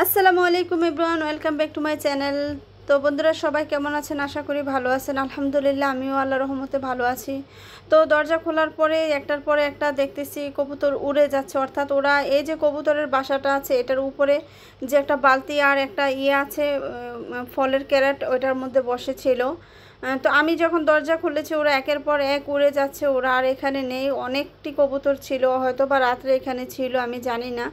আসসালামু আলাইকুম everyone, welcome back to my channel. তো বন্ধুরা সবাই কেমন আছেন? আশা করি ভালো আছেন। আলহামদুলিল্লাহ আমিও আল্লাহর রহমতে ভালো আছি। তো দরজা খোলার পরে একটার পরে একটা দেখতেছি কবুতর উড়ে যাচ্ছে, অর্থাৎ ওরা এই যে কবুতরের বাসাটা আছে এটার উপরে যে একটা বালতি আর একটা আছে ফলের ক্যারেট, ওইটার মধ্যে বসেছিল। তো আমি যখন দরজা খুলেছি ওরা একের পর এক উড়ে যাচ্ছে, ওরা আর এখানে নেই। অনেকটি কবুতর ছিল, হয়তো বা রাত্রে এখানে ছিল, আমি জানি না।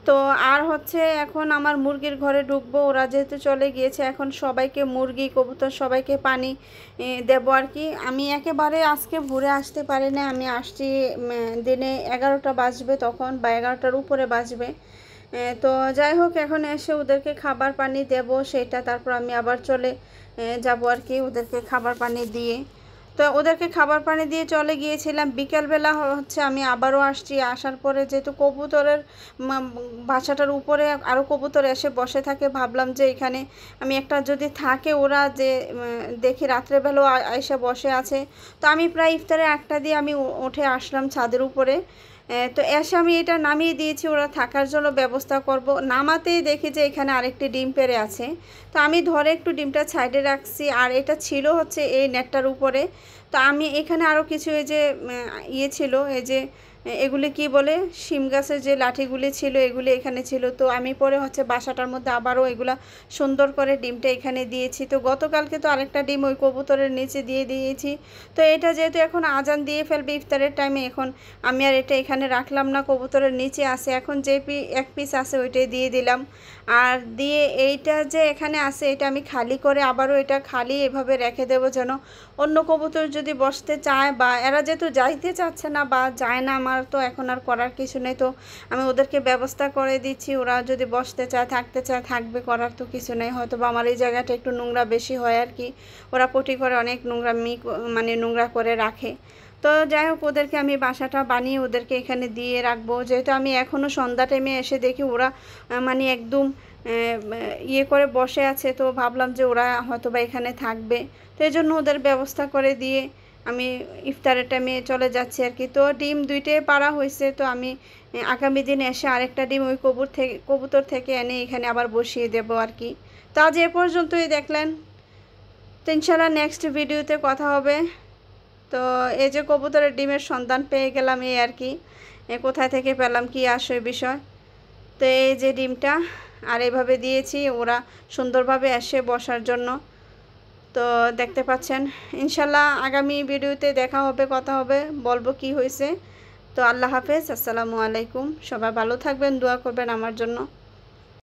তো আর হচ্ছে এখন আমার মুরগির ঘরে ঢুকবো, ওরা যেহেতু চলে গিয়েছে। এখন সবাইকে মুরগি কবুতর সবাইকে পানি দেবো আর কি। আমি একেবারে আজকে ভোরে আসতে পারি না, আমি আসছি দিনে 11টা বাজবে তখন, বা 11টার উপরে বাজবে। তো যাই হোক, এখন এসে ওদেরকে খাবার পানি দেব, সেটা তারপর আমি আবার চলে যাব আর কি ওদেরকে খাবার পানি দিয়ে। তো ওদেরকে খাবার পানি দিয়ে চলে গিয়েছিলাম। বিকেলবেলা হচ্ছে আমি আবারও আসছি। আসার পরে যেহেতু কবুতরের বাসাটার উপরে আরও কবুতর এসে বসে থাকে, ভাবলাম যে এখানে আমি একটা যদি থাকে ওরা যে দেখি রাত্রেবেলাও এসে বসে আছে। তো আমি প্রায় ইফতারে 1টা দিয়ে আমি উঠে আসলাম ছাদের উপরে। তো এসে আমি এটা নামিয়ে দিয়েছি, ওরা থাকার জন্য ব্যবস্থা করব। নামাতেই দেখি যে এখানে আরেকটি ডিম পেড়ে আছে। তো আমি ধরে একটু ডিমটা সাইডে রাখছি, আর এটা ছিল হচ্ছে এই নেটটার উপরে। তো আমি এখানে আরও কিছু এই যে ছিল, এই যে এগুলি কি বলে, শিম গাছের যে লাঠিগুলি ছিল এগুলি এখানে ছিল। তো আমি পরে হচ্ছে বাসাটার মধ্যে আবারও এগুলা সুন্দর করে ডিমটা এখানে দিয়েছি। তো গতকালকে তো আরেকটা ডিম ওই কবুতরের নিচে দিয়ে দিয়েছি। তো এটা যেহেতু এখন আজান দিয়ে ফেলবে ইফতারের টাইমে, এখন আমি আর এটা এখানে রাখলাম না, কবুতরের নিচে আছে। এখন যে এক পিস আছে ওইটাই দিয়ে দিলাম। আর দিয়ে এইটা যে এখানে আছে এটা আমি খালি করে আবারও এটা খালি এভাবে রেখে দেবো, যেন অন্য কবুতর যদি বসতে চায়, বা এরা যেহেতু যাইতে চাচ্ছে না বা যায় না, আমার তো এখন আর করার কিছু নেই। তো আমি ওদেরকে ব্যবস্থা করে দিচ্ছি, ওরা যদি বসতে চায় থাকতে চায় থাকবে, করার তো কিছু নেই। হয়তো বা আমার এই জায়গাটা একটু নোংরা বেশি হয় আর কি, ওরা পটি করে অনেক নোংরা করে রাখে। তো যাই হোক, ওদেরকে আমি বাসাটা বানিয়ে ওদেরকে এখানে দিয়ে রাখবো। যেহেতু আমি এখনও সন্ধ্যা টাইমে এসে দেখি ওরা একদম করে বসে আছে, তো ভাবলাম যে ওরা হয়তো বা এখানে থাকবে। তো এই জন্য ওদের ব্যবস্থা করে দিয়ে আমি ইফতারের টাইমে চলে যাচ্ছি আর কি। তো ডিম 2টাই পাড়া হয়েছে, তো আমি আগামী দিন এসে আরেকটা ডিম ওই কবুতর থেকে এনে এখানে আবার বসিয়ে দেব আর কি। তো আজ এ পর্যন্তই দেখলেন। তো ইনশাল্লাহ নেক্সট ভিডিওতে কথা হবে। তো এই যে কবুতরের ডিমের সন্ধান পেয়ে গেলাম, এই আর কি, কোথায় থেকে পেলাম কি আসে বিষয়। তো এই যে ডিমটা আর এইভাবে দিয়েছি ওরা সুন্দরভাবে এসে বসার জন্য। তো দেখতে পাচ্ছেন। ইনশাল্লাহ আগামী ভিডিওতে দেখা হবে, কথা হবে, বলবো কি হয়েছে। তো আল্লাহ হাফেজ, আসসালামু আলাইকুম। সবাই ভালো থাকবেন, দোয়া করবেন আমার জন্য।